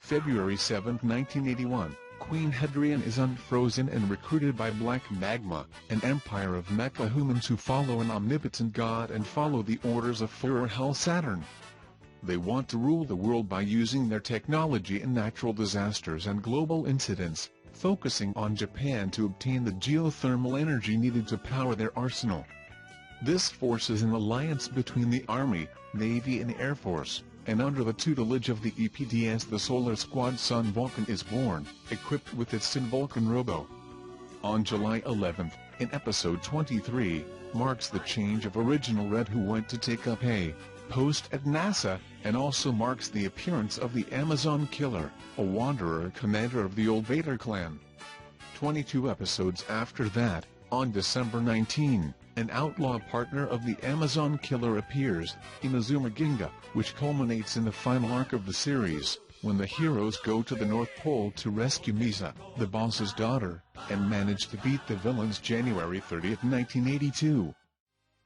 February 7, 1981, Queen Hadrian is unfrozen and recruited by Black Magma, an empire of mecha-humans who follow an omnipotent god and follow the orders of Führer Hell Saturn. They want to rule the world by using their technology in natural disasters and global incidents, focusing on Japan to obtain the geothermal energy needed to power their arsenal. This force is an alliance between the Army, Navy and Air Force, and under the tutelage of the EPDS the Solar Squad Sun Vulcan is born, equipped with its Sun Vulcan robo. On July 11, in episode 23, marks the change of original Red who went to take up a post at NASA, and also marks the appearance of the Amazon Killer, a wanderer commander of the old Vader clan. 22 episodes after that, on December 19, an outlaw partner of the Amazon Killer appears, Inazuma Ginga, which culminates in the final arc of the series, when the heroes go to the North Pole to rescue Misa, the boss's daughter, and manage to beat the villains January 30, 1982.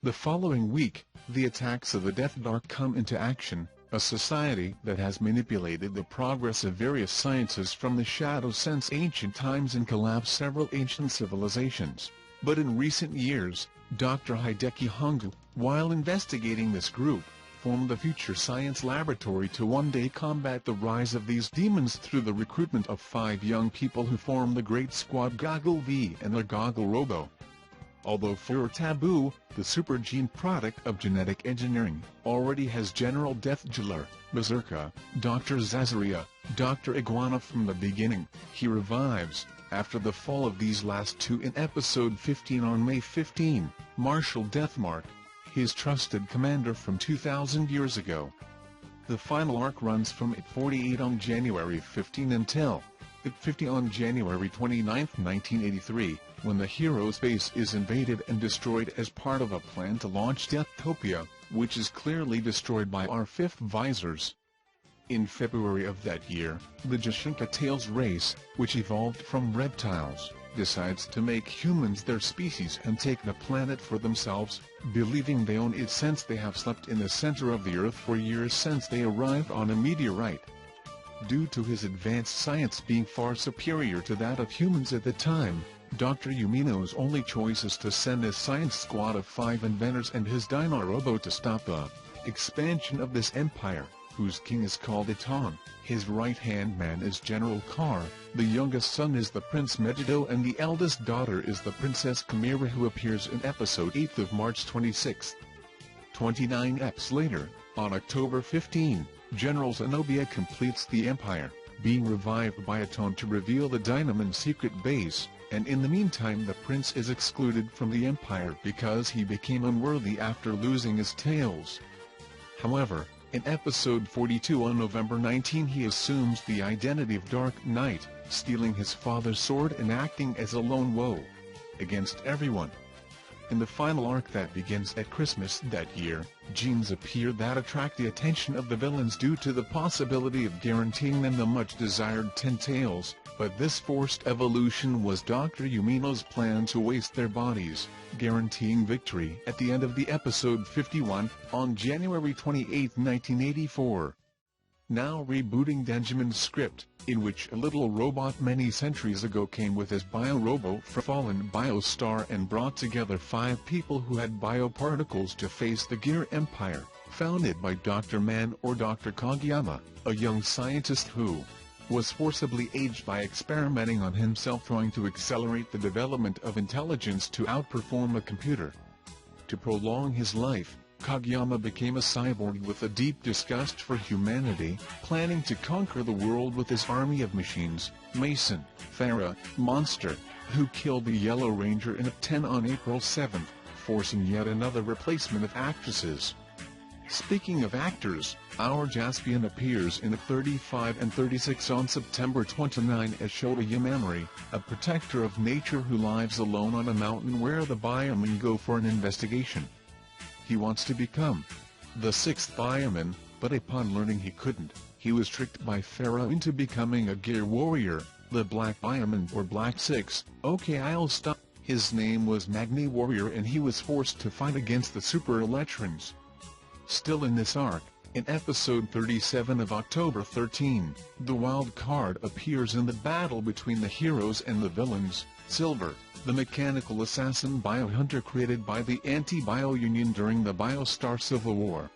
The following week, the attacks of the Death Dark come into action, a society that has manipulated the progress of various sciences from the shadow since ancient times and collapsed several ancient civilizations. But in recent years, Dr. Hideki Hongu, while investigating this group, formed the Future Science Laboratory to one day combat the rise of these demons through the recruitment of 5 young people who form the Great Squad Goggle V and the Goggle Robo. Although Führer Taboo, the super gene product of genetic engineering, already has General Deathkiller, Berserker, Dr. Zazaria, Dr. Iguana from the beginning, he revives, after the fall of these last two in episode 15 on May 15, Marshal Deathmark, his trusted commander from 2,000 years ago. The final arc runs from ip 48 on January 15 until ip 50 on January 29, 1983, when the hero's base is invaded and destroyed as part of a plan to launch Deathtopia, which is clearly destroyed by our 5th Visors. In February of that year, the Jashinka Tails race, which evolved from reptiles, decides to make humans their species and take the planet for themselves, believing they own it since they have slept in the center of the Earth for years since they arrived on a meteorite. Due to his advanced science being far superior to that of humans at the time, Dr. Yumino's only choice is to send a science squad of 5 inventors and his Dino Robo to stop the expansion of this empire, whose king is called Iton, his right-hand man is General Carr, the youngest son is the Prince Megiddo and the eldest daughter is the Princess Chimera who appears in episode 8 of March 26. 29 eps later, on October 15, General Zenobia completes the Empire, being revived by Iton to reveal the Dynamon's secret base, and in the meantime the prince is excluded from the Empire because he became unworthy after losing his tails. However, in episode 42 on November 19 he assumes the identity of Dark Knight, stealing his father's sword and acting as a lone woe against everyone. In the final arc that begins at Christmas that year, genes appear that attract the attention of the villains due to the possibility of guaranteeing them the much-desired 10 tails, but this forced evolution was Dr. Yumino's plan to waste their bodies, guaranteeing victory at the end of the episode 51, on January 28, 1984. Now rebooting Denjiman's script, in which a little robot many centuries ago came with his bio-robo from fallen Biostar and brought together 5 people who had bioparticles to face the Gear Empire, founded by Dr. Man or Dr. Kageyama, a young scientist who was forcibly aged by experimenting on himself trying to accelerate the development of intelligence to outperform a computer. To prolong his life, Kageyama became a cyborg with a deep disgust for humanity, planning to conquer the world with his army of machines, Mason, Farah, Monster, who killed the Yellow Ranger in ip 10 on April 7, forcing yet another replacement of actresses. Speaking of actors, our Jaspion appears in ip 35 and 36 on September 29 as Shota Yamamori, a protector of nature who lives alone on a mountain where the Biomen go for an investigation. He wants to become the 6th Bioman, but upon learning he couldn't, he was tricked by Pharaoh into becoming a Gear Warrior, the Black Bioman or Black 6. Okay, I'll stop. His name was Magni Warrior and he was forced to fight against the Super Electrons. Still in this arc, In episode 37 of October 13, the wild card appears in the battle between the heroes and the villains, Silver, the mechanical assassin biohunter created by the Anti-Bio Union during the Biostar Civil War.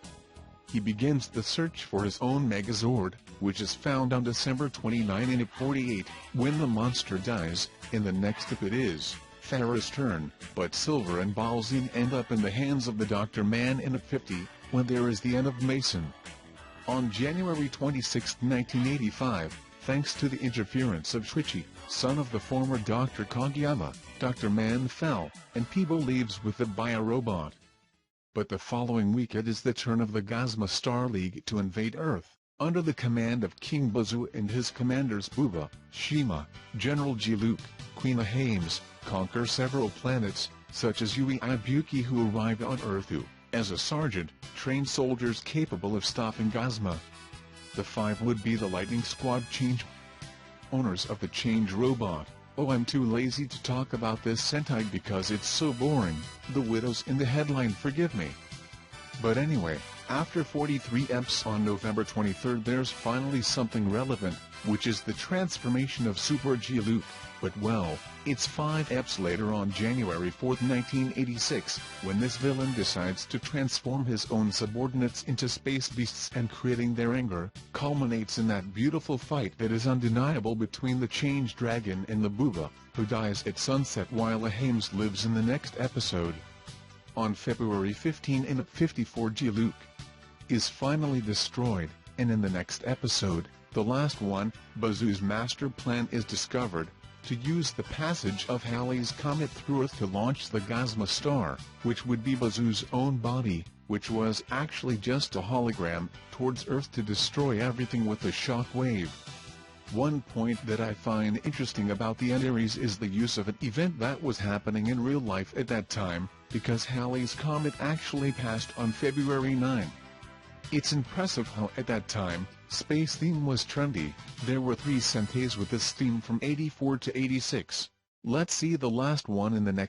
He begins the search for his own Megazord, which is found on December 29 in Ip 48, when the monster dies. In the next Ip it is Farah's turn, but Silver and Balzine end up in the hands of the Dr. Man in Ip 50, when there is the end of Mason. On January 26, 1985, thanks to the interference of Shuichi, son of the former Dr. Kageyama, Dr. Man fell, and Peebo leaves with the Biorobot. But the following week it is the turn of the Gazma Star League to invade Earth, under the command of King Bazoo and his commanders Booba, Shima, General G-Luke, Queen Ahames, conquer several planets, such as Yui Ibuki, who arrived on Earth who, as a sergeant, trained soldiers capable of stopping Gazma. The five would be the Lightning Squad Change owners of the Change Robot. Oh, I'm too lazy to talk about this Sentai because it's so boring. The widows in the headline forgive me. But anyway, after 43 eps on November 23 there's finally something relevant, which is the transformation of Super G-Luke. But well, it's 5 eps later on January 4, 1986, when this villain decides to transform his own subordinates into space beasts, and creating their anger, culminates in that beautiful fight that is undeniable between the Change Dragon and the Booba, who dies at sunset while Ahames lives in the next episode. On February 15 in Ip 54 G-Luke is finally destroyed, and in the next episode, the last one, Bazoo's master plan is discovered, to use the passage of Halley's Comet through Earth to launch the Gazma Star, which would be Bazoo's own body, which was actually just a hologram, towards Earth to destroy everything with a shock wave. One point that I find interesting about the series is the use of an event that was happening in real life at that time, because Halley's Comet actually passed on February 9. It's impressive how at that time, space theme was trendy. There were 3 Sentais with this theme from 84 to 86. Let's see the last one in the next